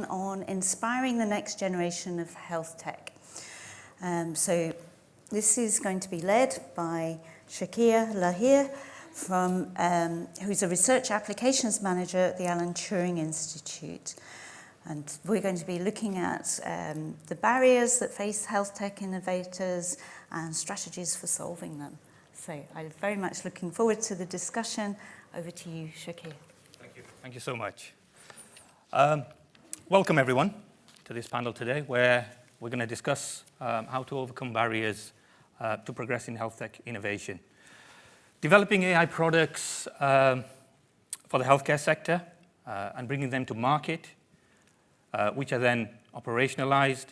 on inspiring the next generation of health tech. So this is going to be led by Shakir Laher, who's a Research Applications Manager at the Alan Turing Institute. And we're going to be looking at the barriers that face health tech innovators and strategies for solving them. So I'm very much looking forward to the discussion. Over to you, Shakir. Thank you. Thank you so much. Welcome, everyone, to this panel today, where we're going to discuss how to overcome barriers to progress in health tech innovation. Developing AI products for the healthcare sector and bringing them to market, which are then operationalized,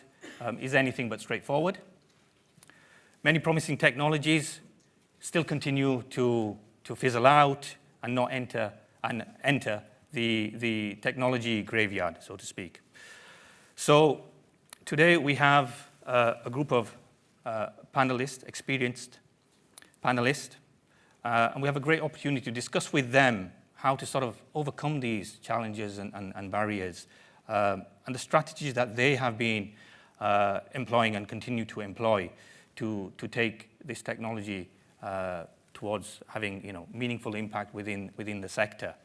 is anything but straightforward. Many promising technologies still continue to fizzle out and not enter the technology graveyard, so to speak. So today we have a group of experienced panelists, and we have a great opportunity to discuss with them how to sort of overcome these challenges and barriers, and the strategies that they have been employing and continue to employ to take this technology towards having meaningful impact within the sector.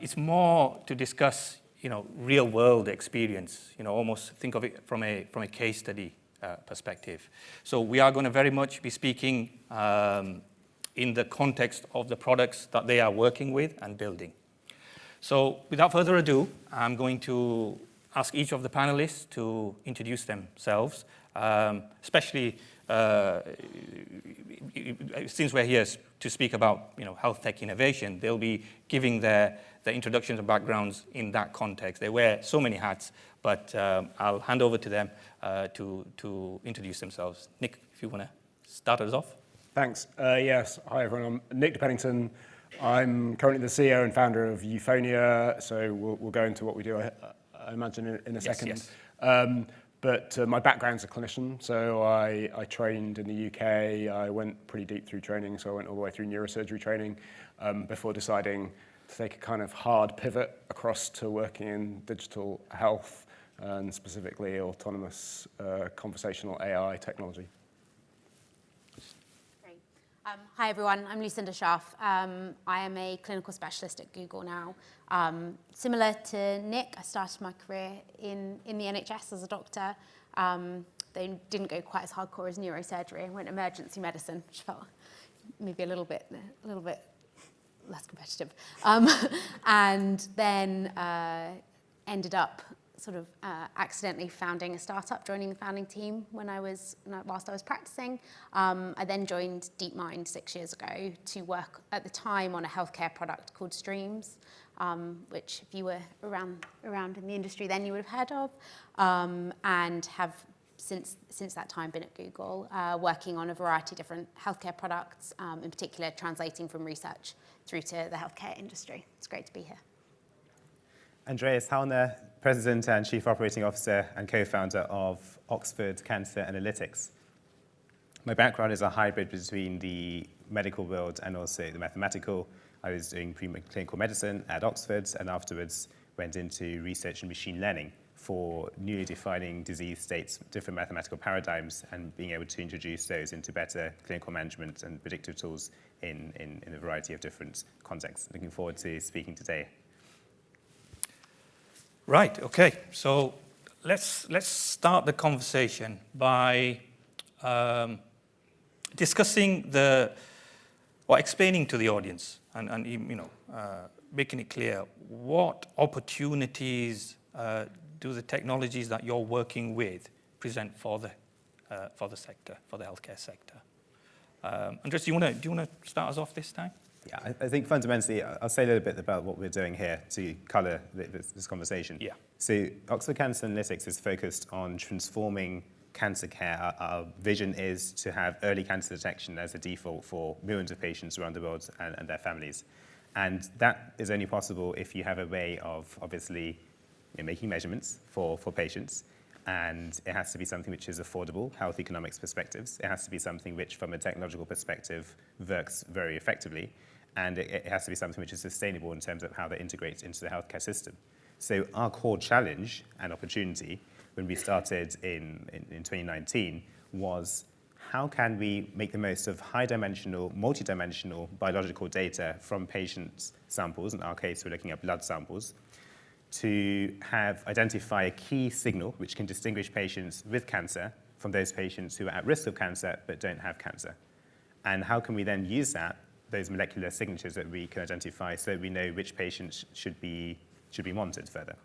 It's more to discuss real world experience, almost think of it from a case study perspective. So we are going to very much be speaking in the context of the products that they are working with and building. So without further ado, I'm going to ask each of the panelists to introduce themselves, especially since we're here to speak about health tech innovation. They'll be giving their introductions and backgrounds in that context. They wear so many hats, but I'll hand over to them to introduce themselves. Nick, if you want to start us off. Thanks. Yes. Hi, everyone. I'm Nick Pennington. I'm currently the CEO and founder of Euphonia, so we'll go into what we do, I imagine, in a second. Yes. But my background's a clinician, so I trained in the UK. I went pretty deep through training, so I went all the way through neurosurgery training before deciding to take a kind of hard pivot across to working in digital health and specifically autonomous conversational AI technology. Hi everyone, I'm Lucinda Scharff. I am a clinical specialist at Google now. Similar to Nick, I started my career in the NHS as a doctor. They didn't go quite as hardcore as neurosurgery. I went emergency medicine, which felt maybe a little bit less competitive. And then ended up sort of accidentally founding a startup, joining the founding team whilst I was practicing. I then joined DeepMind 6 years ago to work at the time on a healthcare product called Streams, which if you were around in the industry then you would have heard of, and have since that time been at Google, working on a variety of different healthcare products, in particular translating from research through to the healthcare industry. It's great to be here. Andreas Halner, President and Chief Operating Officer and co-founder of Oxford Cancer Analytics. My background is a hybrid between the medical world and also the mathematical. I was doing pre-clinical medicine at Oxford and afterwards went into research and machine learning for newly defining disease states, different mathematical paradigms, and being able to introduce those into better clinical management and predictive tools in a variety of different contexts. Looking forward to speaking today. Right, okay. So let's start the conversation by discussing explaining to the audience and making it clear what opportunities do the technologies that you're working with present for the sector, for the healthcare sector. Andreas, do you want to start us off this time? Yeah, I think fundamentally, I'll say a little bit about what we're doing here to colour this conversation. Yeah. So Oxford Cancer Analytics is focused on transforming cancer care. Our vision is to have early cancer detection as a default for millions of patients around the world and their families. And that is only possible if you have a way of obviously making measurements for patients. And it has to be something which is affordable, health economics perspectives. It has to be something which, from a technological perspective, works very effectively. And it has to be something which is sustainable in terms of how that integrates into the healthcare system. So our core challenge and opportunity when we started in 2019 was how can we make the most of high-dimensional, multi-dimensional biological data from patient samples, in our case we're looking at blood samples, to identify a key signal which can distinguish patients with cancer from those patients who are at risk of cancer but don't have cancer. And how can we then use those molecular signatures that we can identify so that we know which patients should be monitored further.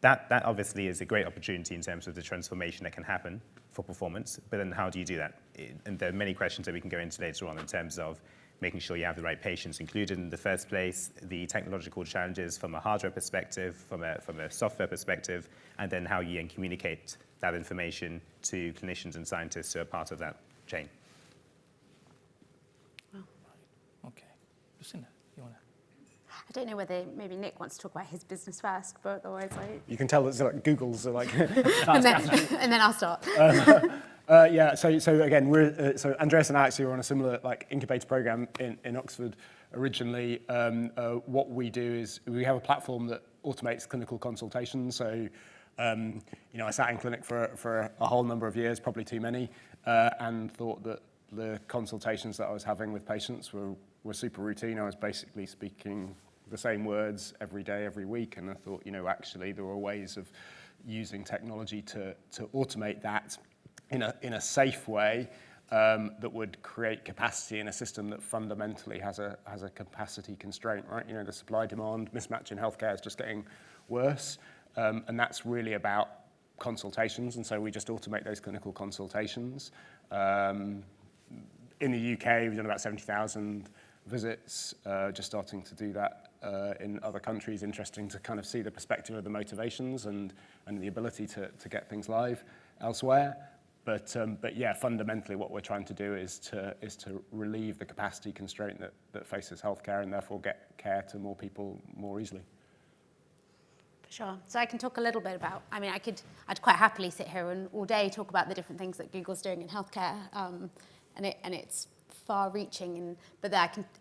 That obviously is a great opportunity in terms of the transformation that can happen for performance, but then how do you do that? And there are many questions that we can go into later on in terms of making sure you have the right patients included in the first place, the technological challenges from a hardware perspective, from a software perspective, and then how you communicate that information to clinicians and scientists who are part of that chain. Okay. Lucinda, you want to? I don't know whether maybe Nick wants to talk about his business first, but otherwise You can tell that like Google's like and then I'll start. Yeah, so again, so Andreas and I actually were on a similar like incubator program in Oxford originally. What we do is we have a platform that automates clinical consultations. So, I sat in clinic for a whole number of years, probably too many, and thought that the consultations that I was having with patients were super routine. I was basically speaking the same words every day, every week, and I thought, actually there were ways of using technology to automate that in a safe way that would create capacity in a system that fundamentally has a capacity constraint, right? The supply-demand mismatch in healthcare is just getting worse, and that's really about consultations, and so we just automate those clinical consultations. In the UK, we've done about 70,000 visits, just starting to do that in other countries. Interesting to kind of see the perspective of the motivations and the ability to get things live elsewhere. But yeah, fundamentally what we're trying to do is to relieve the capacity constraint that faces healthcare and therefore get care to more people more easily. For sure. So I can talk a little bit about, I'd quite happily sit here and all day talk about the different things that Google's doing in healthcare, and it's far-reaching, but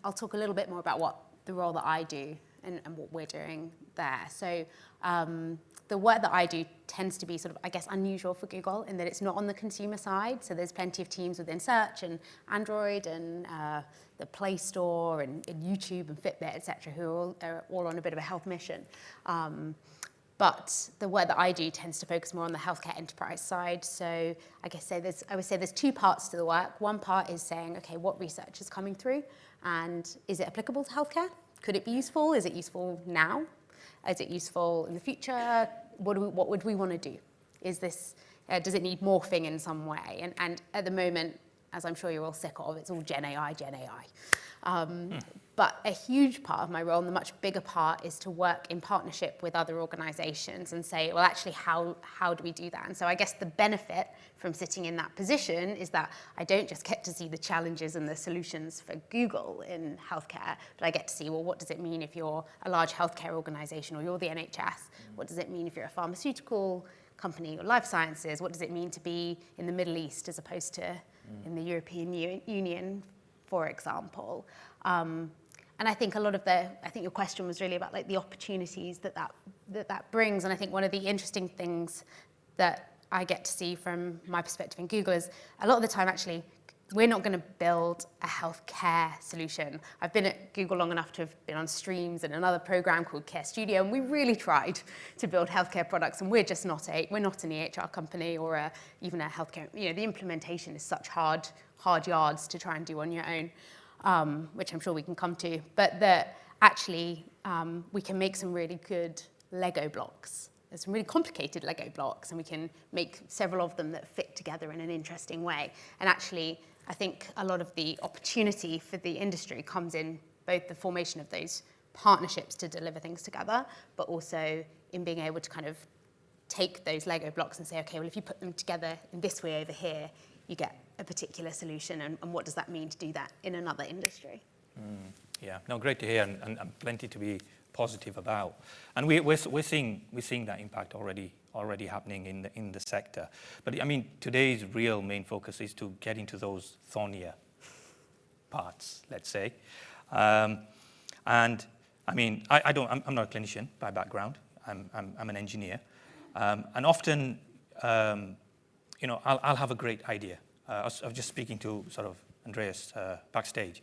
I'll talk a little bit more about the role that I do and what we're doing there. So the work that I do tends to be sort of, I guess, unusual for Google in that it's not on the consumer side. So there's plenty of teams within Search and Android and the Play Store and YouTube and Fitbit, et cetera, who are all on a bit of a health mission. But the work that I do tends to focus more on the healthcare enterprise side. So I would say there's two parts to the work. One part is saying, okay, what research is coming through and is it applicable to healthcare? Could it be useful? Is it useful now? Is it useful in the future? What would we want to do? Is this, does it need morphing in some way? And at the moment, as I'm sure you're all sick of, it's all Gen AI. But a huge part of my role, and the much bigger part, is to work in partnership with other organizations and say, well, actually, how do we do that? And so I guess the benefit from sitting in that position is that I don't just get to see the challenges and the solutions for Google in healthcare, but I get to see, well, what does it mean if you're a large healthcare organization or you're the NHS? What does it mean if you're a pharmaceutical company or life sciences? What does it mean to be in the Middle East as opposed to in the European Union, for example? And I think your question was really about like the opportunities that brings. And I think one of the interesting things that I get to see from my perspective in Google is a lot of the time, actually, we're not going to build a healthcare solution. I've been at Google long enough to have been on streams in another program called Care Studio, and we really tried to build healthcare products, and we're not an EHR company or even a healthcare. The implementation is such hard yards to try and do on your own, which I'm sure we can come to. But that actually we can make some really good Lego blocks. There's some really complicated Lego blocks, and we can make several of them that fit together in an interesting way. And actually, I think a lot of the opportunity for the industry comes in both the formation of those partnerships to deliver things together, but also in being able to kind of take those Lego blocks and say, okay, well, if you put them together in this way over here, you get a particular solution, and what does that mean to do that in another industry? Yeah, no, great to hear, and plenty to be positive about. And we're seeing that impact already happening in the sector. But I mean, today's real main focus is to get into those thornier parts, let's say. And I mean, I'm not a clinician by background. I'm an engineer. And often, I'll have a great idea. I was just speaking to sort of Andreas backstage.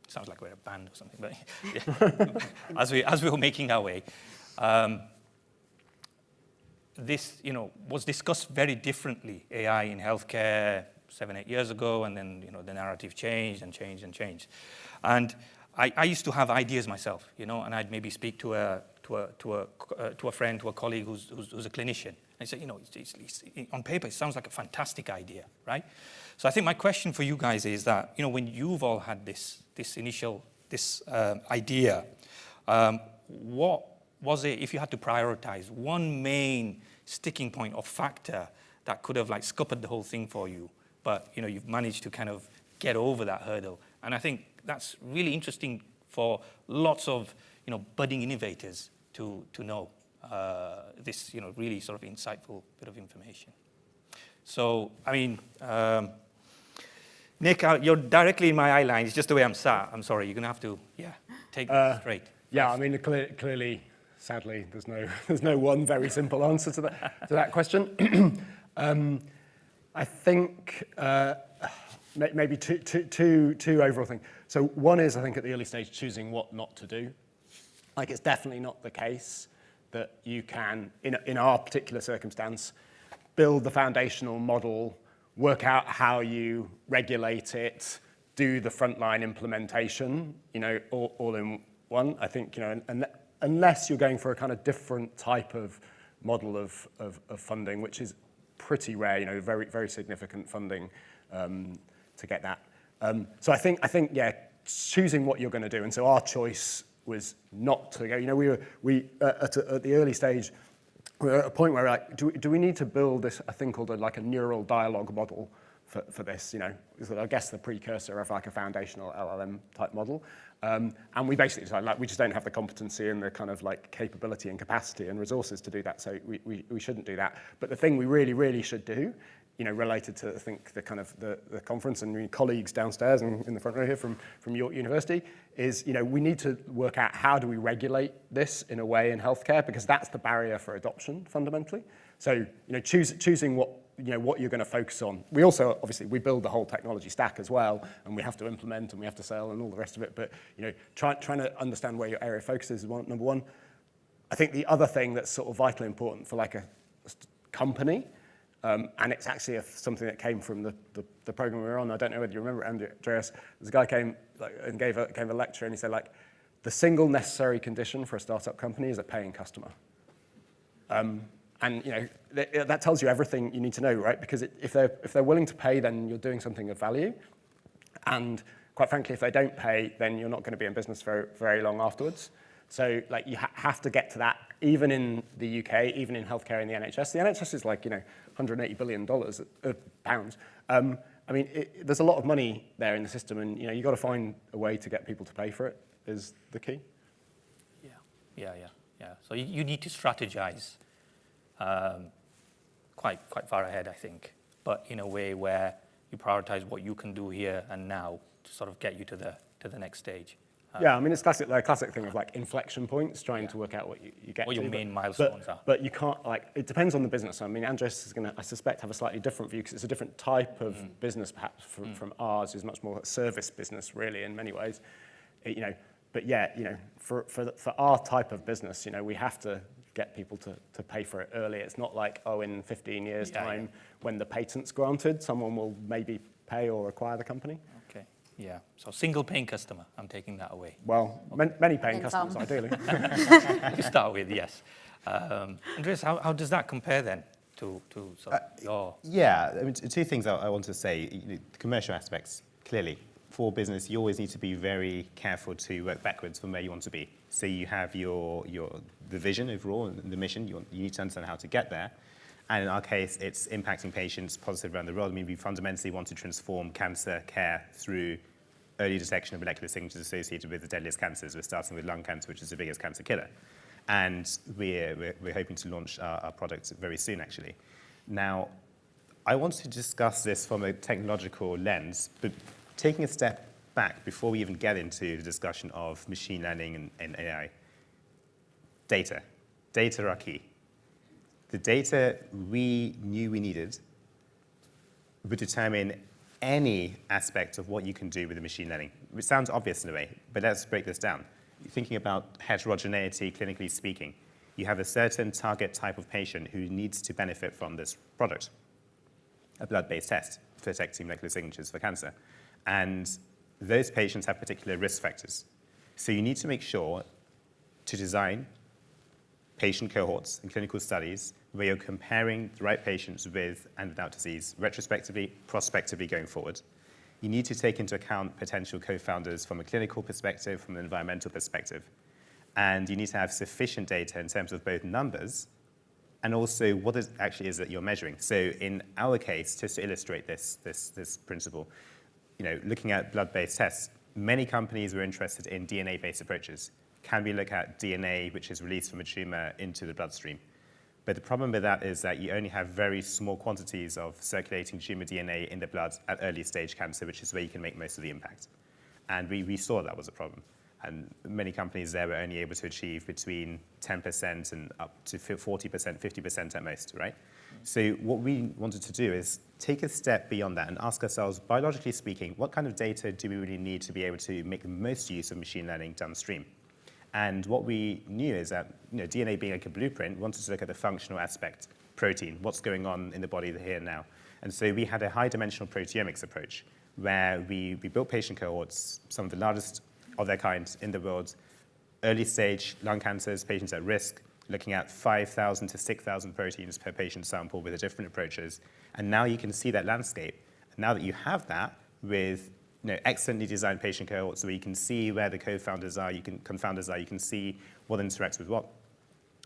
Sounds like we're a band or something, but yeah. as we were making our way, this, was discussed very differently, AI in healthcare 7-8 years ago, and then, the narrative changed. And I used to have ideas myself, and I'd maybe speak to a friend, to a colleague who's a clinician. And say, on paper, it sounds like a fantastic idea, right? So I think my question for you guys is that, when you've all had this initial idea, what was it, if you had to prioritize, one main sticking point or factor that could have scuppered the whole thing for you, but you've managed to kind of get over that hurdle? And I think that's really interesting for lots of budding innovators to know this really sort of insightful bit of information. So I mean, Nick, you're directly in my eye line. It's just the way I'm sat. I'm sorry. You're gonna have to take this straight. Yeah, I mean clearly, sadly, there's no one very simple answer to that question. I think maybe two overall things. So one is, I think, at the early stage, choosing what not to do. It's definitely not the case that you can, in our particular circumstance, build the foundational model, work out how you regulate it, do the frontline implementation, all in one. I think, unless you're going for a kind of different type of model of funding, which is pretty rare, very, very significant funding to get that. So I think, choosing what you're going to do. And so our choice was not to go. We at the early stage, we were at a point where we're like, do we need to build this, a thing called a neural dialogue model for this? I guess the precursor of a foundational LLM type model. And we basically decided we just don't have the competency and the kind of capability and capacity and resources to do that. So we shouldn't do that. But the thing we really, really should do, related to, I think, the kind of the conference and colleagues downstairs and in the front row here from York University, is, we need to work out how do we regulate this in a way in healthcare, because that's the barrier for adoption fundamentally. So, choosing what you're going to focus on. We also, obviously, we build the whole technology stack as well, and we have to implement and we have to sell and all the rest of it. But, trying to understand where your area of focus is number one. I think the other thing that's sort of vitally important for a company, and it's actually something that came from the program we were on. I don't know whether you remember, Andreas. This guy came and gave a lecture, and he said, the single necessary condition for a startup company is a paying customer. And that tells you everything you need to know, right? Because if they're willing to pay, then you're doing something of value. And quite frankly, if they don't pay, then you're not going to be in business very, very long afterwards. So you have to get to that, even in the UK, even in healthcare and the NHS. The NHS is $180 billion pounds. There's a lot of money there in the system, and you've got to find a way to get people to pay for it is the key. Yeah. So you need to strategize quite far ahead, I think, but in a way where you prioritize what you can do here and now to sort of get you to the next stage. It's classic thing of inflection points, trying to work out what you get what to. your main milestones are. But you can't, it depends on the business. Andreas is going to, I suspect, have a slightly different view because it's a different type of business perhaps from ours. Is much more a service business really in many ways. For our type of business, we have to get people to pay for it early. It's not in 15 years time when the patent's granted, someone will maybe pay or acquire the company. Okay. Yeah, so single paying customer, I'm taking that away. Well, many paying customers, ideally. To start with, yes. Andreas, how does that compare then to sort of your... Yeah, two things I want to say. The commercial aspects, clearly. For business, you always need to be very careful to work backwards from where you want to be. So you have the vision overall, and the mission. You need to understand how to get there. And in our case, it's impacting patients positive around the world. We fundamentally want to transform cancer care through early detection of molecular signatures associated with the deadliest cancers. We're starting with lung cancer, which is the biggest cancer killer. And we're hoping to launch our product very soon, actually. Now, I want to discuss this from a technological lens, but taking a step back before we even get into the discussion of machine learning and AI. Data. Data are key. The data we knew we needed would determine any aspect of what you can do with the machine learning. It sounds obvious in a way, but let's break this down. Thinking about heterogeneity, clinically speaking, you have a certain target type of patient who needs to benefit from this product, a blood-based test for detecting molecular signatures for cancer. And those patients have particular risk factors. So you need to make sure to design patient cohorts and clinical studies where you're comparing the right patients with and without disease, retrospectively, prospectively going forward. You need to take into account potential co-founders from a clinical perspective, from an environmental perspective. And you need to have sufficient data in terms of both numbers and also what it actually is that you're measuring. So in our case, just to illustrate this principle, looking at blood-based tests, many companies were interested in DNA-based approaches. Can we look at DNA, which is released from a tumor, into the bloodstream? But the problem with that is that you only have very small quantities of circulating tumor DNA in the blood at early stage cancer, which is where you can make most of the impact. And we saw that was a problem. And many companies there were only able to achieve between 10% and up to 40%, 50% at most, right? So what we wanted to do is take a step beyond that and ask ourselves, biologically speaking, what kind of data do we really need to be able to make the most use of machine learning downstream? And what we knew is that DNA being like a blueprint, we wanted to look at the functional aspect, protein, what's going on in the body here and now. And so we had a high-dimensional proteomics approach where we built patient cohorts, some of the largest of their kind in the world, early-stage lung cancers, patients at risk, looking at 5,000 to 6,000 proteins per patient sample with the different approaches. And now you can see that landscape. And now that you have that with excellently designed patient cohorts where you can see where the confounders are, you can see what interacts with what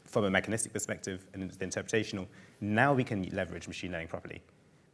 from a mechanistic perspective and the interpretational. Now we can leverage machine learning properly.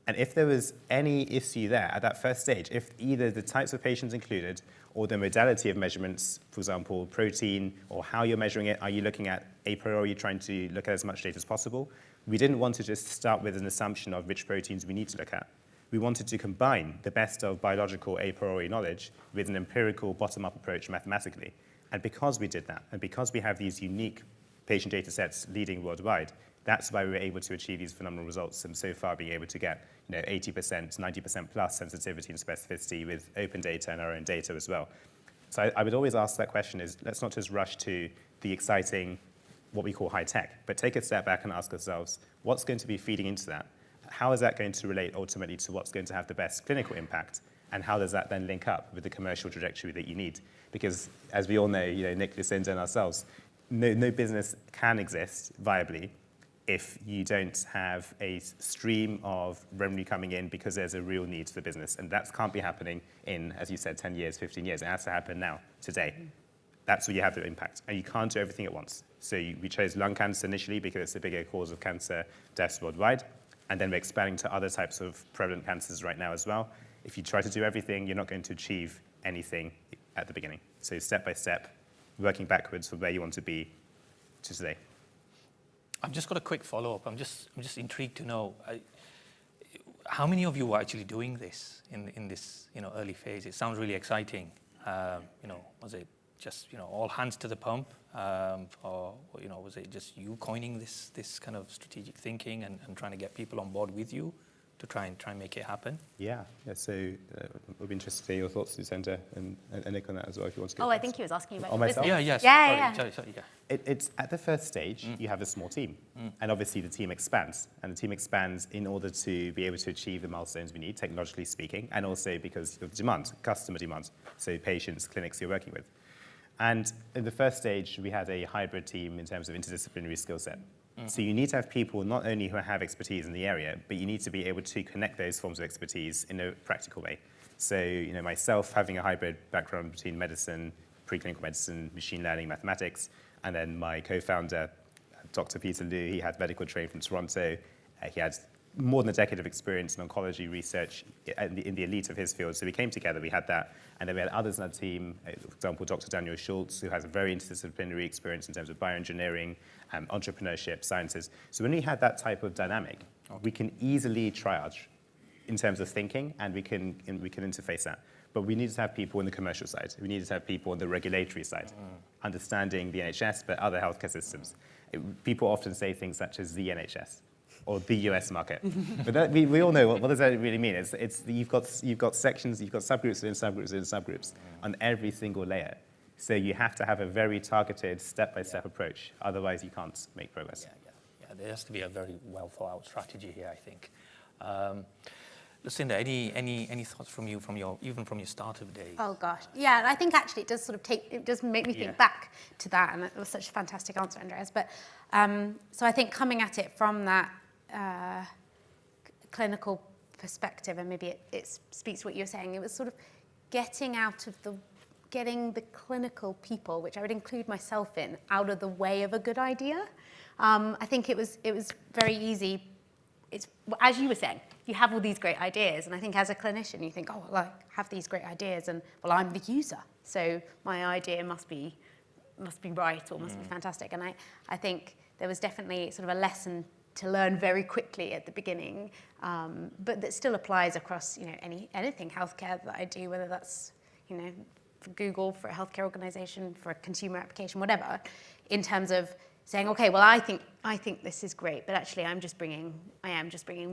And if there was any issue there at that first stage, if either the types of patients included or the modality of measurements, for example, protein, or how you're measuring it, are you looking at a priori trying to look at as much data as possible? We didn't want to just start with an assumption of which proteins we need to look at. We wanted to combine the best of biological a priori knowledge with an empirical bottom-up approach mathematically. And because we did that, and because we have these unique patient data sets leading worldwide, that's why we were able to achieve these phenomenal results and so far being able to get 80%, 90% plus sensitivity and specificity with open data and our own data as well. So I would always ask that question is, let's not just rush to the exciting, what we call high tech, but take a step back and ask ourselves, what's going to be feeding into that? How is that going to relate ultimately to what's going to have the best clinical impact? And how does that then link up with the commercial trajectory that you need? Because as we all know, Nick, Lucinda, and ourselves, no business can exist viably if you don't have a stream of revenue coming in because there's a real need for the business. And that can't be happening in, as you said, 10 years, 15 years. It has to happen now, today. That's where you have the impact. And you can't do everything at once. So we chose lung cancer initially because it's the bigger cause of cancer deaths worldwide. And then we're expanding to other types of prevalent cancers right now as well. If you try to do everything, you're not going to achieve anything at the beginning. So step by step, working backwards from where you want to be to today. I've just got a quick follow-up. I'm just intrigued to know how many of you are actually doing this in this early phase. It sounds really exciting. Was it just all hands to the pump, or was it just you coining this kind of strategic thinking and trying to get people on board with you to try and make it happen? Yeah. So we'll be interested to hear your thoughts, Lucinda, and Nick on that as well, if you want to go. I think he was asking about myself? business. Yeah. Sorry. It's at the first stage, you have a small team. And obviously the team expands. And the team expands in order to be able to achieve the milestones we need, technologically speaking, and also because of demand, customer demand, so patients, clinics you're working with. And in the first stage, we had a hybrid team in terms of interdisciplinary skill set. So you need to have people not only who have expertise in the area, but you need to be able to connect those forms of expertise in a practical way. So, myself having a hybrid background between medicine, preclinical medicine, machine learning, mathematics, and then my co-founder, Dr. Peter Liu, he had medical training from Toronto. He had more than a decade of experience in oncology research in the elite of his field. So we came together, we had that. And then we had others in our team, for example, Dr. Daniel Schultz, who has a very interdisciplinary experience in terms of bioengineering, entrepreneurship, sciences. So when we had that type of dynamic, we can easily triage in terms of thinking, and we can interface that. But we needed to have people on the commercial side. We needed to have people on the regulatory side, understanding the NHS, but other healthcare systems. people often say things such as the NHS or the US market. But that, we all know, what does that really mean? You've got sections, you've got subgroups within subgroups within subgroups on every single layer. So you have to have a very targeted, step-by-step approach. Otherwise, you can't make progress. Yeah, there has to be a very well thought out strategy here, I think. Lucinda, any thoughts from you, even from your startup days? Oh gosh, yeah. I think actually it does make me think back to that, and it was such a fantastic answer, Andreas. But so I think coming at it from that clinical perspective, and maybe it speaks to what you're saying. It was sort of getting the clinical people, which I would include myself in, out of the way of a good idea. I think it was very easy. It's, as you were saying, you have all these great ideas, and I think as a clinician, you think, oh, well, I have these great ideas, and well, I'm the user, so my idea must be right or must be fantastic. And I think there was definitely sort of a lesson to learn very quickly at the beginning, but that still applies across, anything healthcare that I do, whether that's, for Google, for a healthcare organization, for a consumer application, whatever, in terms of saying, okay, well, I think this is great, but actually I am just bringing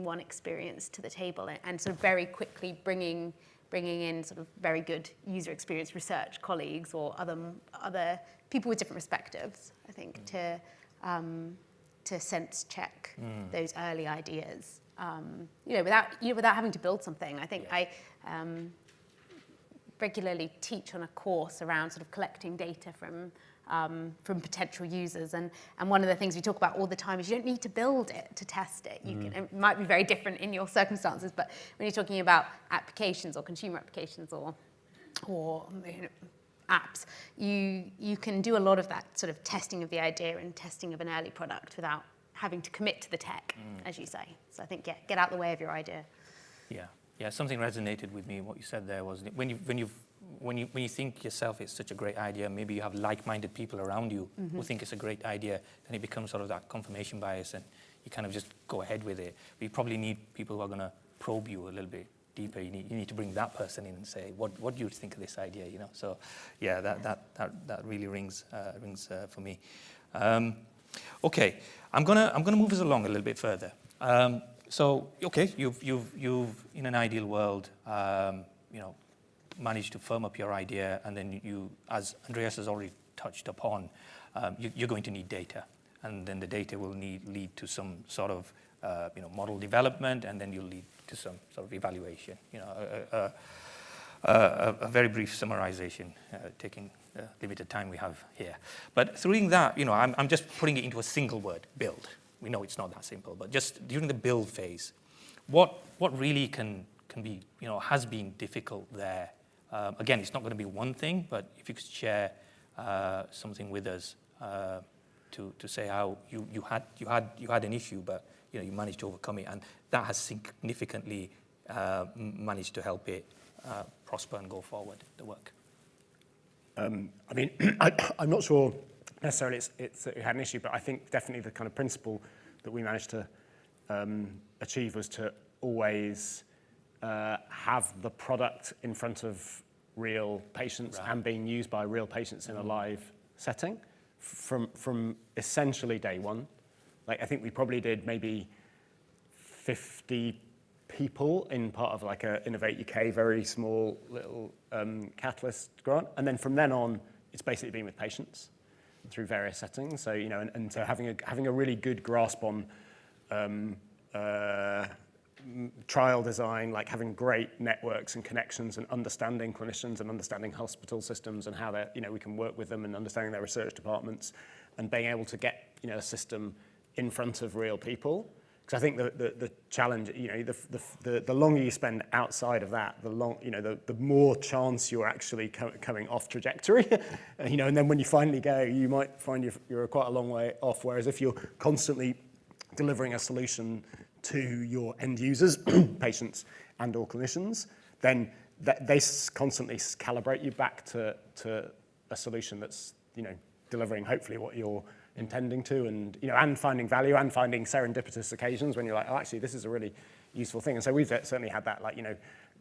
one experience to the table, and sort of very quickly bringing in sort of very good user experience research colleagues or other people with different perspectives, I think, to sense check those early ideas, without having to build something. I think I regularly teach on a course around sort of collecting data from potential users, and one of the things we talk about all the time is you don't need to build it to test it. It might be very different in your circumstances, but when you're talking about applications or consumer applications or apps, you can do a lot of that sort of testing of the idea and testing of an early product without having to commit to the tech, as you say. So I think get out the way of your idea. Yeah, something resonated with me. What you said there was when you think yourself it's such a great idea, maybe you have like-minded people around you who think it's a great idea, then it becomes sort of that confirmation bias, and you kind of just go ahead with it. But you probably need people who are going to probe you a little bit deeper. You need to bring that person in and say, what do you think of this idea? So yeah, that really rings for me. Okay, I'm gonna move us along a little bit further. So okay, you've in an ideal world, managed to firm up your idea, and then you, as Andreas has already touched upon, you're going to need data, and then the data will lead to some sort of model development, and then you'll lead to some sort of evaluation. A very brief summarization, taking the limited time we have here. But through that, I'm just putting it into a single word: build. We know it's not that simple, but just during the build phase, what really can be, has been difficult there? Again, it's not going to be one thing, but if you could share something with us to say how you had an issue, but you managed to overcome it, and that has significantly managed to help it prosper and go forward, the work. I'm not sure necessarily it had an issue, but I think definitely the kind of principle that we managed to achieve was to always have the product in front of real patients and being used by real patients in a live setting from essentially day one. Like, I think we probably did maybe 50 people in part of like a Innovate UK, very small little catalyst grant. And then from then on, it's basically been with patients through various settings. So, and so having a really good grasp on trial design, like having great networks and connections and understanding clinicians and understanding hospital systems and how we can work with them and understanding their research departments and being able to get, a system in front of real people. Because I think the challenge, the longer you spend outside of that, the more chance you're actually coming off trajectory, and then when you finally go, you might find you're quite a long way off. Whereas if you're constantly delivering a solution to your end users, patients and/or clinicians, then they constantly calibrate you back to a solution that's delivering hopefully what you're intending to, and finding value and finding serendipitous occasions when you're like, oh, actually, this is a really useful thing. And so we've certainly had that,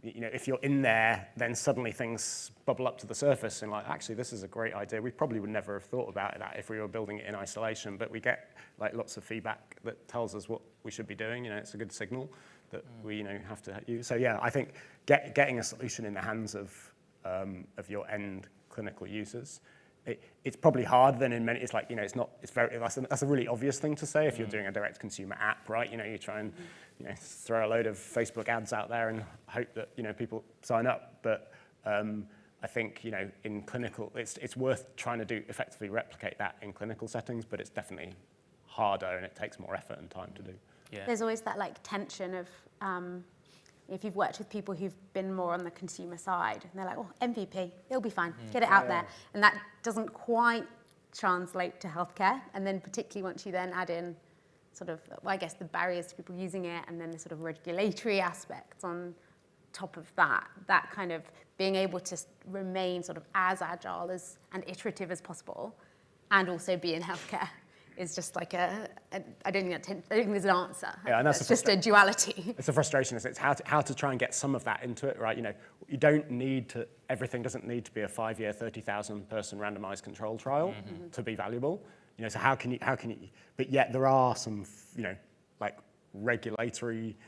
if you're in there, then suddenly things bubble up to the surface and like, actually, this is a great idea. We probably would never have thought about that if we were building it in isolation, but we get like lots of feedback that tells us what we should be doing. It's a good signal that we have to use. So yeah, I think getting a solution in the hands of your end clinical users, it's probably harder than in many. It's like that's a really obvious thing to say if you're doing a direct consumer app, right? You try and throw a load of Facebook ads out there and hope that people sign up. But I think in clinical, it's worth trying to effectively replicate that in clinical settings, but it's definitely harder and it takes more effort and time to do. Yeah. There's always that like tension of if you've worked with people who've been more on the consumer side, and they're like, oh, MVP, it'll be fine, get it out there. And that doesn't quite translate to healthcare. And then particularly once you then add in sort of, well, I guess the barriers to people using it and then the sort of regulatory aspects on top of that kind of being able to remain sort of as agile and iterative as possible and also be in healthcare is just like I don't think there's an answer. Yeah, and that's just a duality. It's a frustration. It's how to try and get some of that into it, right? You don't need to. Everything doesn't need to be a 5-year, 30,000 person randomized control trial to be valuable. So how can you? But yet there are some, like regulatory,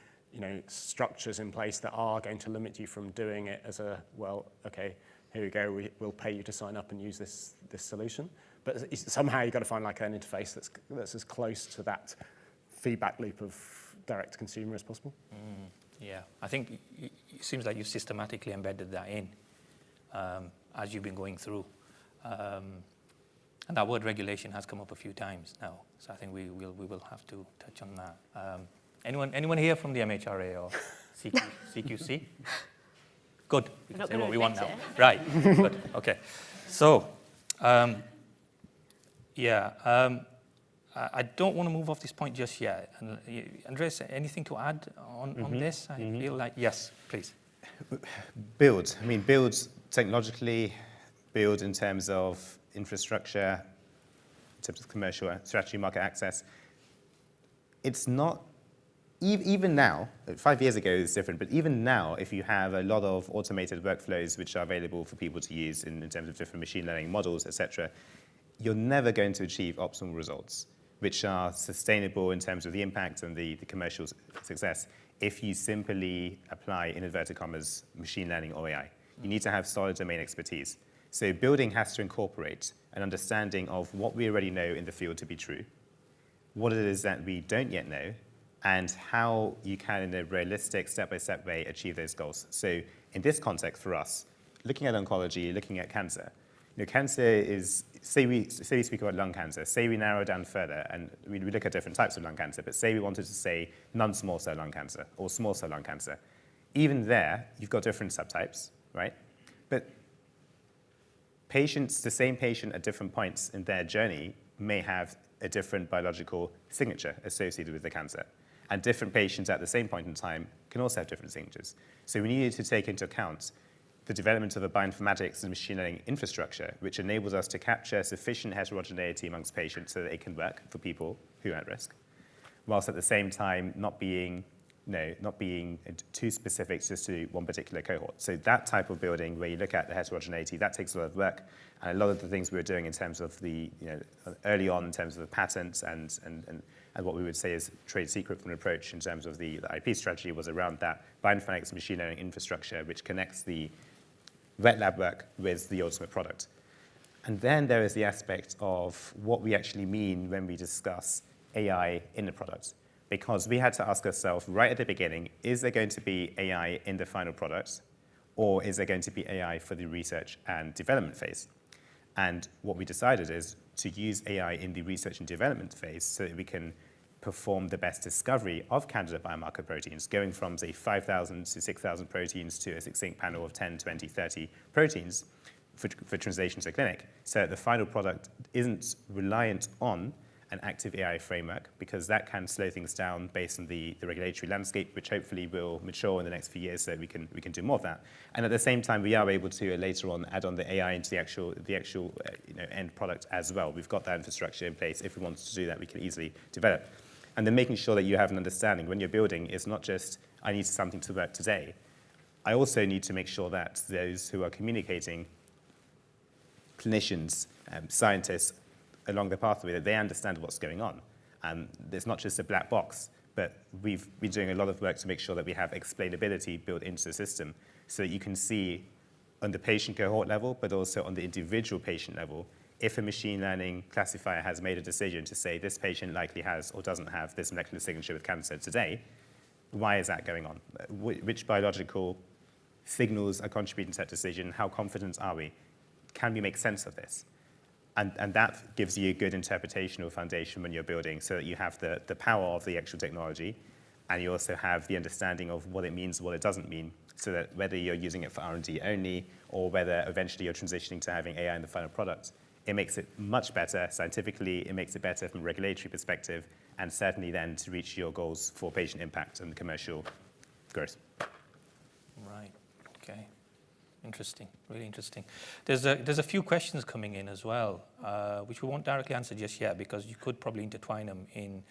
structures in place that are going to limit you from doing it as okay, here we go. We'll pay you to sign up and use this solution. But somehow you've got to find like an interface that's as close to that feedback loop of direct to consumer as possible. Yeah, I think it seems like you've systematically embedded that in as you've been going through. And that word regulation has come up a few times now, so I think we will have to touch on that. Anyone here from the MHRA or CQC? Good, we can say what we want now. Right, good, okay. So, I don't want to move off this point just yet. And Andreas, anything to add on this? I feel like, yes, please. Build technologically, build in terms of infrastructure, in terms of commercial strategy, market access. It's not, even now, 5 years ago it's different, but even now, if you have a lot of automated workflows which are available for people to use in terms of different machine learning models, etc., you're never going to achieve optimal results, which are sustainable in terms of the impact and the commercial success, if you simply apply, in inverted commas, machine learning or AI. You need to have solid domain expertise. So building has to incorporate an understanding of what we already know in the field to be true, what it is that we don't yet know, and how you can, in a realistic, step-by-step way, achieve those goals. So in this context for us, looking at oncology, looking at cancer, cancer is, say we speak about lung cancer, say we narrow down further, and we look at different types of lung cancer, but say we wanted to say non-small cell lung cancer or small cell lung cancer. Even there, you've got different subtypes, right? But the same patient at different points in their journey may have a different biological signature associated with the cancer. And different patients at the same point in time can also have different signatures. So we needed to take into account the development of a bioinformatics and machine learning infrastructure, which enables us to capture sufficient heterogeneity amongst patients so that it can work for people who are at risk, whilst at the same time not being too specific just to one particular cohort. So that type of building where you look at the heterogeneity, that takes a lot of work. And a lot of the things we were doing in terms of early on in terms of the patents and what we would say is trade secret from an approach in terms of the IP strategy was around that bioinformatics machine learning infrastructure, which connects the wet lab work with the ultimate product. And then there is the aspect of what we actually mean when we discuss AI in the product. Because we had to ask ourselves right at the beginning, is there going to be AI in the final product? Or is there going to be AI for the research and development phase? And what we decided is to use AI in the research and development phase so that we can perform the best discovery of candidate biomarker proteins, going from, say, 5,000 to 6,000 proteins to a succinct panel of 10, 20, 30 proteins for translation to the clinic. So the final product isn't reliant on an active AI framework, because that can slow things down based on the regulatory landscape, which hopefully will mature in the next few years so we can do more of that. And at the same time, we are able to later on add on the AI into the actual end product as well. We've got that infrastructure in place. If we wanted to do that, we can easily develop. And then making sure that you have an understanding when you're building is not just, I need something to work today. I also need to make sure that those who are communicating, clinicians, scientists along the pathway, that they understand what's going on. It's not just a black box, but we've been doing a lot of work to make sure that we have explainability built into the system so that you can see on the patient cohort level, but also on the individual patient level, if a machine learning classifier has made a decision to say this patient likely has or doesn't have this molecular signature with cancer today, why is that going on? Which biological signals are contributing to that decision? How confident are we? Can we make sense of this? And that gives you a good interpretational foundation when you're building, so that you have the power of the actual technology, and you also have the understanding of what it means and what it doesn't mean, so that whether you're using it for R&D only, or whether eventually you're transitioning to having AI in the final product, it makes it much better scientifically, it makes it better from a regulatory perspective, and certainly then to reach your goals for patient impact and commercial growth. Right, okay. Interesting, really interesting. There's a few questions coming in as well, which we won't directly answer just yet, because you could probably intertwine them in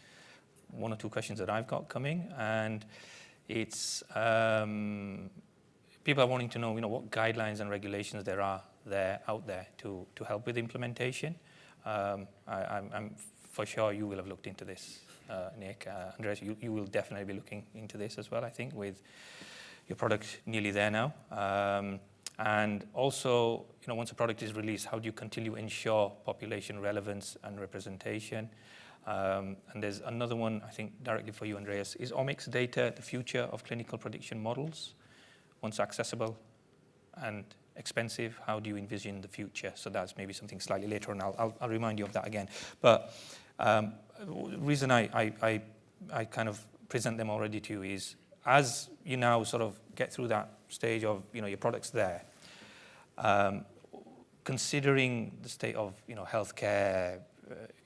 one or two questions that I've got coming. And it's people are wanting to know, what guidelines and regulations there are out there to help with implementation. I'm for sure you will have looked into this, Nick. Andreas, you will definitely be looking into this as well, I think, with your product nearly there now. And also, once a product is released, how do you continue to ensure population relevance and representation? And there's another one, I think, directly for you, Andreas. Is omics data the future of clinical prediction models? Once accessible and expensive, how do you envision the future? So that's maybe something slightly later, and I'll remind you of that again. But the reason I kind of present them already to you is, as you now sort of get through that stage of your product's there, considering the state of healthcare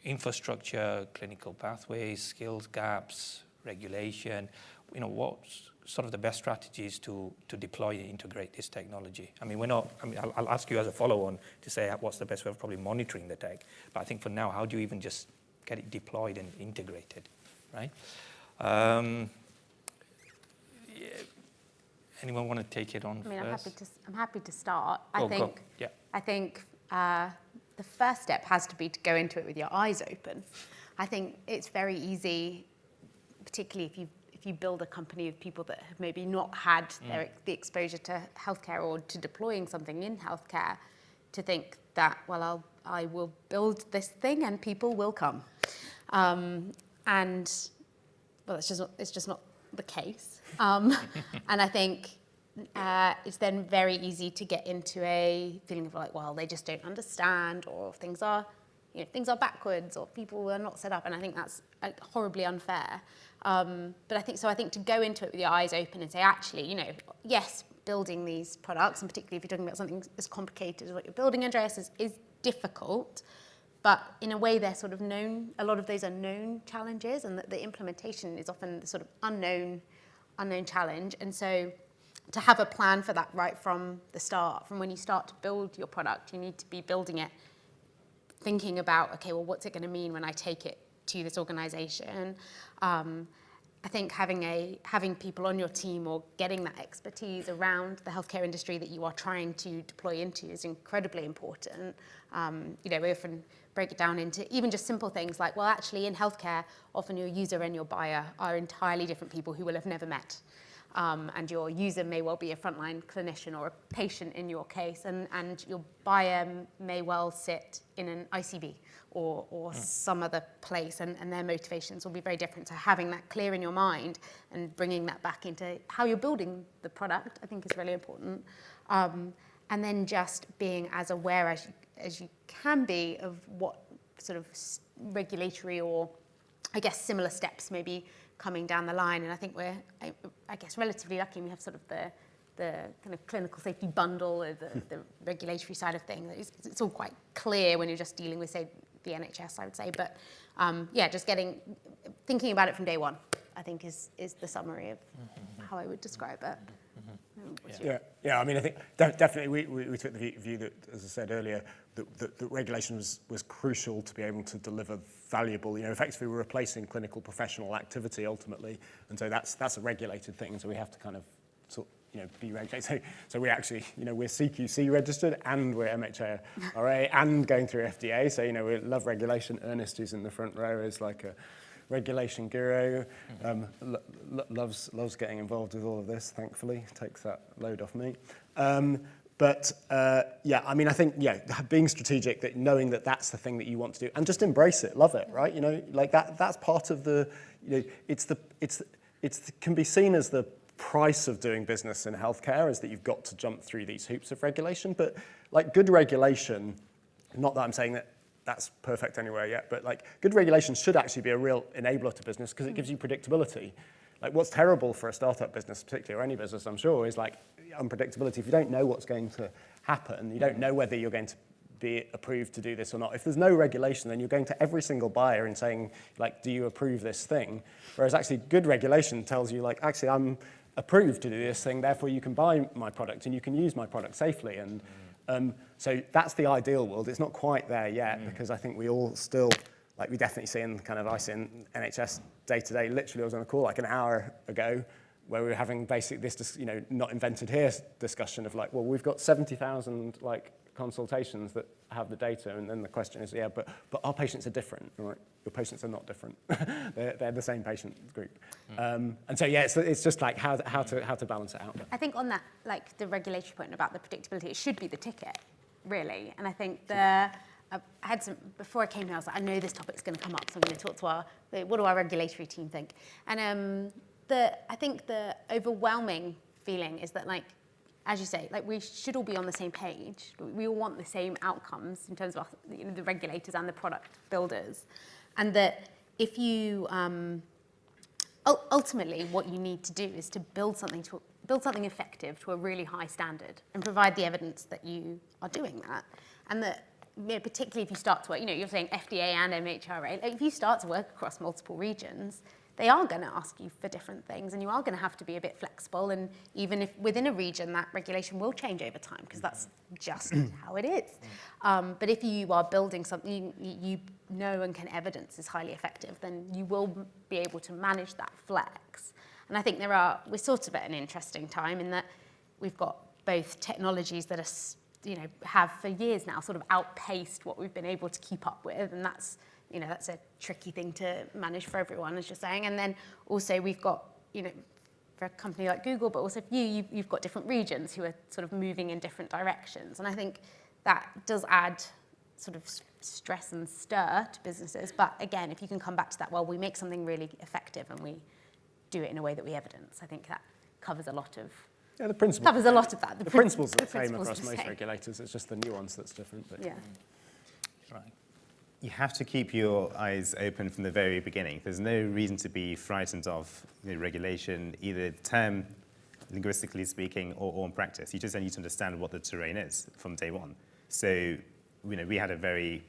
infrastructure, clinical pathways, skills gaps, regulation, what's sort of the best strategies to deploy and integrate this technology? I'll ask you as a follow-on to say what's the best way of probably monitoring the tech. But I think for now, how do you even just get it deployed and integrated, right? Anyone want to take it on first? I'm happy to start. Go. Yeah. I think the first step has to be to go into it with your eyes open. I think it's very easy, particularly if you build a company of people that have maybe not had the exposure to healthcare or to deploying something in healthcare, to think that, well, I will build this thing and people will come. And well, it's just not the case. And I think it's then very easy to get into a feeling of like, well, they just don't understand, or things are backwards, or people are not set up. And I think that's horribly unfair. But I think to go into it with your eyes open and say, actually, yes, building these products, and particularly if you're talking about something as complicated as what you're building, Andreas, is difficult. But in a way, they're sort of known. A lot of those are known challenges, and that the implementation is often the sort of unknown challenge. And so, to have a plan for that right from the start, from when you start to build your product, you need to be building it, thinking about, okay, well, what's it going to mean when I take it to this organization? I think having people on your team, or getting that expertise around the healthcare industry that you are trying to deploy into, is incredibly important. We often break it down into even just simple things like, well, actually in healthcare, often your user and your buyer are entirely different people who will have never met. And your user may well be a frontline clinician or a patient in your case, and your buyer may well sit in an ICB or some other place, and their motivations will be very different. So having that clear in your mind and bringing that back into how you're building the product, I think, is really important. And then just being as aware as you can be of what sort of regulatory or, I guess, similar steps may be coming down the line. And I think we're, I guess, relatively lucky. We have sort of the kind of clinical safety bundle, or the regulatory side of things. It's all quite clear when you're just dealing with, say, the NHS, I would say. But just thinking about it from day one, I think is the summary of how I would describe it. Yeah. I think definitely we took the view that, as I said earlier, that regulation was crucial to be able to deliver valuable. Effectively, we're replacing clinical professional activity ultimately, and so that's a regulated thing. So we have to kind of be regulated. So we actually, we're CQC registered and we're MHRA and going through FDA. So, we love regulation. Ernest, who's in the front row, is like a regulation guru, loves getting involved with all of this, thankfully, takes that load off me. I think, being strategic, that knowing that that's the thing that you want to do, and just embrace it, love it, right? Like that's part of the, it can be seen as the price of doing business in healthcare, is that you've got to jump through these hoops of regulation. But like good regulation, not that I'm saying that that's perfect anywhere yet, but like good regulation should actually be a real enabler to business because it gives you predictability. Like what's terrible for a startup business, particularly, or any business, I'm sure, is like unpredictability. If you don't know what's going to happen, you don't know whether you're going to be approved to do this or not. If there's no regulation, then you're going to every single buyer and saying, like, do you approve this thing? Whereas actually good regulation tells you, like, actually, I'm approved to do this thing, therefore you can buy my product and you can use my product safely. And so that's the ideal world. It's not quite there yet because I think we all still, like we definitely see in kind of, I see in NHS day to day, literally I was on a call like an hour ago where we were having basically this, not invented here discussion of like, well, we've got 70,000 like consultations that have the data, and then the question is, but our patients are different, right? Your patients are not different. they're the same patient group. And so, it's just like how to balance it out. I think on that, like the regulatory point about the predictability, it should be the ticket, really. And I think I had some, before I came here, I was like, I know this topic's going to come up, so I'm going to talk to what do our regulatory team think? And I think the overwhelming feeling is that, like, as you say, like we should all be on the same page. We all want the same outcomes in terms of the regulators and the product builders. And that if you, ultimately what you need to do is to build something effective to a really high standard and provide the evidence that you are doing that. And that, particularly if you start to work, you're saying FDA and MHRA, like if you start to work across multiple regions, they are going to ask you for different things, and you are going to have to be a bit flexible. And even if within a region that regulation will change over time, because that's just how it is. But if you are building something you know and can evidence is highly effective, then you will be able to manage that flex. And I think we're sort of at an interesting time in that we've got both technologies that are, have for years now sort of outpaced what we've been able to keep up with, and that's a tricky thing to manage for everyone, as you're saying. And then also we've got, for a company like Google, but also for you've got different regions who are sort of moving in different directions. And I think that does add sort of stress and stir to businesses. But again, if you can come back to that, well, we make something really effective and we do it in a way that we evidence, I think that covers a lot of the principle. Covers a lot of that. The principles are the same across most regulators. It's just the nuance that's different. But. Yeah. Right. You have to keep your eyes open from the very beginning. There's no reason to be frightened of regulation, either term, linguistically speaking, or in practice. You just need to understand what the terrain is from day one. So, we had a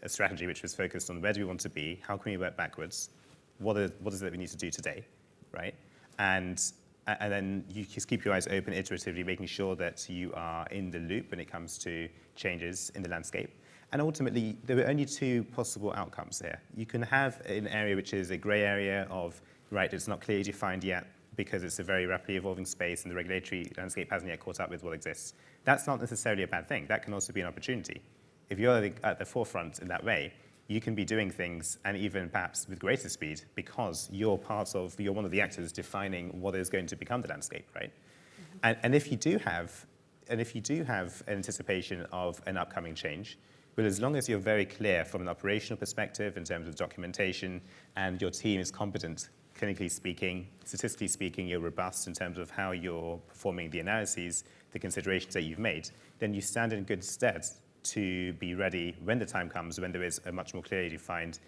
strategy which was focused on where do we want to be, how can we work backwards, what is it that we need to do today, right? And then you just keep your eyes open iteratively, making sure that you are in the loop when it comes to changes in the landscape. And ultimately, there were only two possible outcomes here. You can have an area which is a gray area of, right, it's not clearly defined yet because it's a very rapidly evolving space and the regulatory landscape hasn't yet caught up with what exists. That's not necessarily a bad thing. That can also be an opportunity. If you're at the forefront in that way, you can be doing things, and even perhaps with greater speed, because you're one of the actors defining what is going to become the landscape, right? Mm-hmm. And if you do have an anticipation of an upcoming change, well, as long as you're very clear from an operational perspective in terms of documentation, and your team is competent, clinically speaking, statistically speaking, you're robust in terms of how you're performing the analyses, the considerations that you've made, then you stand in good stead to be ready when the time comes, when there is a much more clearly defined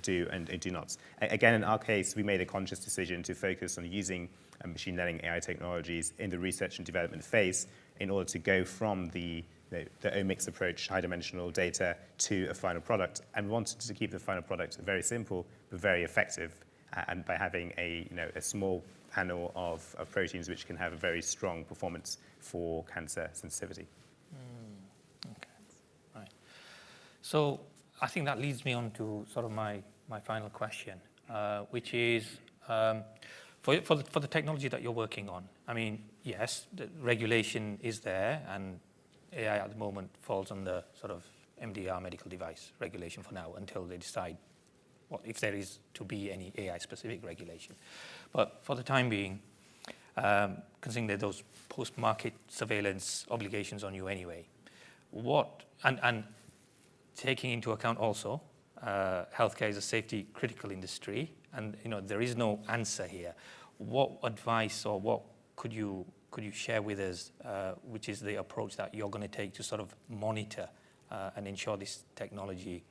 do and do nots. Again, in our case, we made a conscious decision to focus on using machine learning AI technologies in the research and development phase in order to go from the omics approach, high-dimensional data, to a final product, and wanted to keep the final product very simple but very effective, and by having a small panel of proteins which can have a very strong performance for cancer sensitivity. Okay, right. So I think that leads me on to sort of my final question, which is, For the technology that you're working on, I mean, yes, the regulation is there, and AI at the moment falls under sort of MDR, medical device regulation for now, until they decide if there is to be any AI-specific regulation. But for the time being, considering that those post-market surveillance obligations on you anyway, and taking into account also, healthcare is a safety critical industry, and there is no answer here. What advice or what could you share with us, which is the approach that you're going to take to sort of monitor and ensure this technology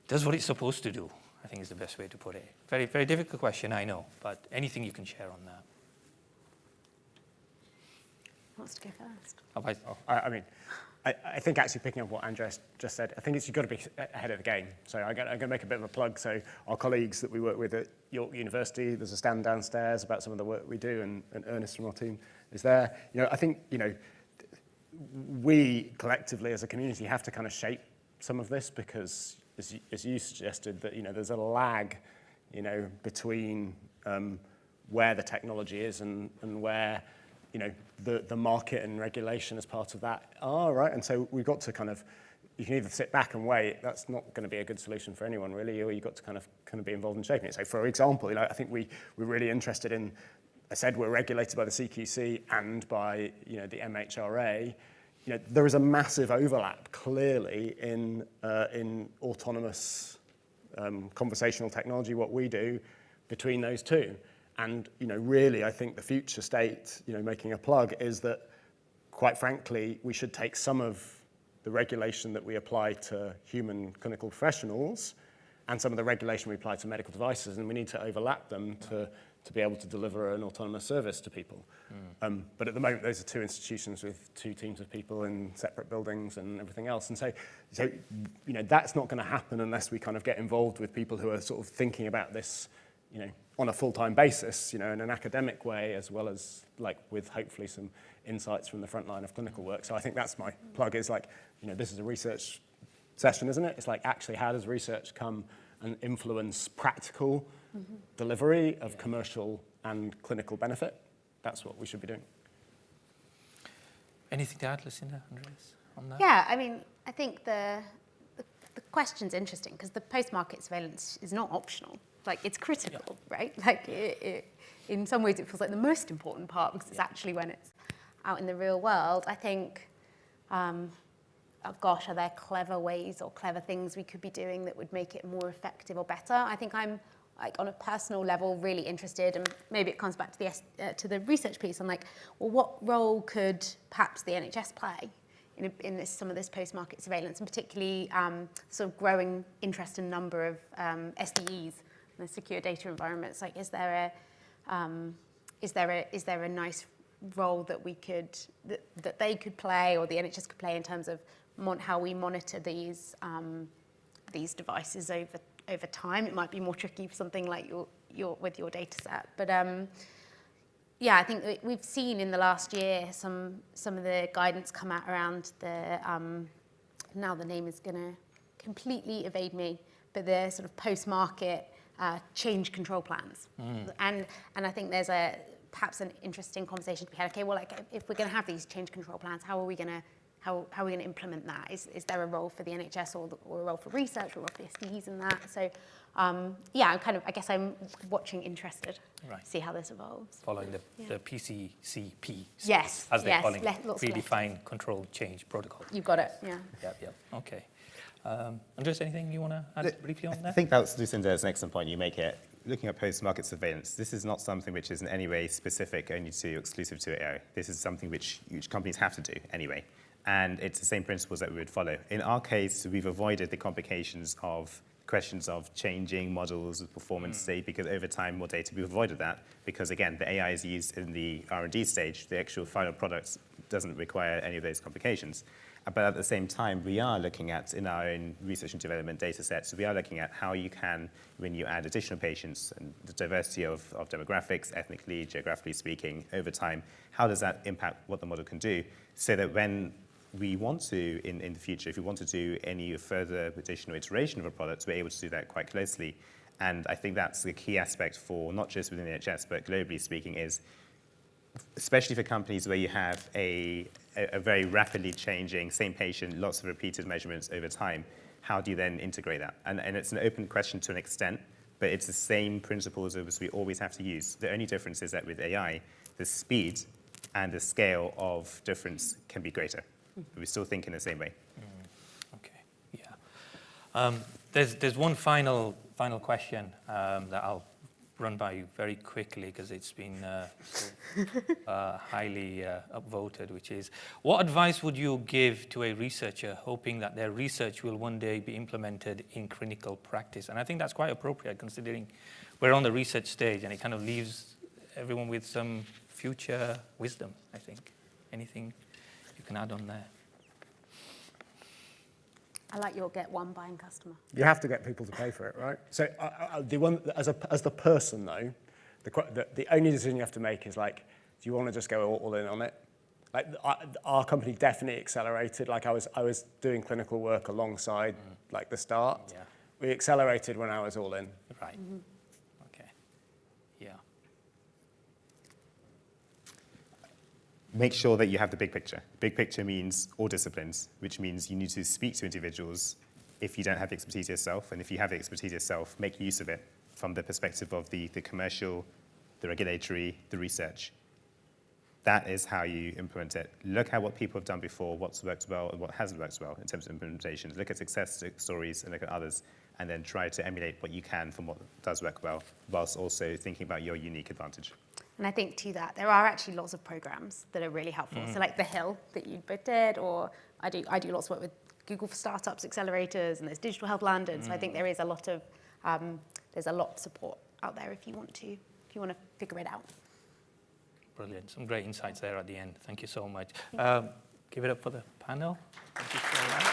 does what it's supposed to do, I think is the best way to put it. Very, very difficult question, I know, but anything you can share on that. Who wants to go first? I mean, I think actually picking up what Andreas just said, I think you've got to be ahead of the game. So I'm going to make a bit of a plug. So our colleagues that we work with at York University, there's a stand downstairs about some of the work we do, and Ernest from our team is there. I think, we collectively as a community have to kind of shape some of this, because as you suggested, that there's a lag between where the technology is and where the market and regulation as part of that are, right? And so we've got to you can either sit back and wait, that's not going to be a good solution for anyone really, or you've got to kind of be involved in shaping it. So for example, I think we're really interested in, I said we're regulated by the CQC and by the MHRA. There is a massive overlap clearly in autonomous conversational technology, what we do, between those two. And really, I think the future state, making a plug, is that, quite frankly, we should take some of the regulation that we apply to human clinical professionals and some of the regulation we apply to medical devices, and we need to overlap them to be able to deliver an autonomous service to people. But at the moment, those are two institutions with two teams of people in separate buildings and everything else. And so that's not going to happen unless we kind of get involved with people who are sort of thinking about this, on a full-time basis, in an academic way, as well as with hopefully some insights from the front line of clinical work. So I think that's my plug, is this is a research session, isn't it? It's actually, how does research come and influence practical delivery of commercial and clinical benefit? That's what we should be doing. Anything to add, Lucinda, Andreas, on that? Yeah, I mean, I think the question's interesting, because the post-market surveillance is not optional. It's critical, right? In some ways, it feels like the most important part, because it's actually when it's out in the real world. I think, are there clever ways or clever things we could be doing that would make it more effective or better? I think I'm, on a personal level, really interested, and maybe it comes back to the research piece. I'm what role could perhaps the NHS play in some of this post-market surveillance, and particularly sort of growing interest and number of SDEs, the secure data environments? Is there a nice role that that they could play, or the NHS could play, in terms of how we monitor these devices over time? It might be more tricky for something like with your data set, but I think we've seen in the last year some of the guidance come out around the now the name is going to completely evade me, but the sort of post-market change control plans. And I think there's perhaps an interesting conversation to be had. Okay, well, if we're going to have these change control plans, how are we going to implement that? Is there a role for the NHS or a role for research, or a role for the SDEs in that? So I guess I'm watching interested to see how this evolves. Following the PCCP, yes, as they're calling it, lots predefined control change protocol. You've got it, yeah. Yep. Okay. Andreas, anything you want to add briefly on that? I think that's, Lucinda, is an excellent point you make it. Looking at post-market surveillance, this is not something which is in any way specific only to, exclusive to AI. This is something which companies have to do anyway. And it's the same principles that we would follow. In our case, we've avoided the complications of questions of changing models of performance state, because over time, more data, we've avoided that, because again, the AI is used in the R&D stage. The actual final product doesn't require any of those complications. But at the same time, we are looking at, in our own research and development data sets, we are looking at how you can, when you add additional patients and the diversity of demographics, ethnically, geographically speaking, over time, how does that impact what the model can do, so that when we want to, in the future, if we want to do any further additional iteration of a product, we're able to do that quite closely. And I think that's the key aspect for not just within the NHS, but globally speaking, is especially for companies where you have a very rapidly changing, same patient, lots of repeated measurements over time, how do you then integrate that? And it's an open question to an extent, but it's the same principles as we always have to use. The only difference is that with AI, the speed and the scale of difference can be greater. But we still think in the same way. Okay, yeah. There's one final question that I'll run by you very quickly because it's been highly upvoted, which is, what advice would you give to a researcher hoping that their research will one day be implemented in clinical practice? And I think that's quite appropriate considering we're on the research stage and it kind of leaves everyone with some future wisdom, I think. Anything you can add on there? I like your get one buying customer. You have to get people to pay for it, right? So the one as the person though, the only decision you have to make is like, do you want to just go all in on it? Like our company definitely accelerated. Like I was doing clinical work alongside like the start. Yeah. We accelerated when I was all in. Right. Okay. Yeah. Make sure that you have the big picture. Big picture means all disciplines, which means you need to speak to individuals if you don't have the expertise yourself, and if you have the expertise yourself, make use of it from the perspective of the commercial, the regulatory, the research. That is how you implement it. Look at what people have done before, what's worked well and what hasn't worked well in terms of implementation. Look at success stories and look at others, and then try to emulate what you can from what does work well, whilst also thinking about your unique advantage. And I think to that, there are actually lots of programs that are really helpful. So like The Hill that you both did, or I do lots of work with Google for Startups accelerators, and there's Digital Health London. So I think there is a lot of there's a lot of support out there if you want to figure it out. Brilliant. Some great insights there at the end. Thank you so much. Give it up for the panel. Thank you so much.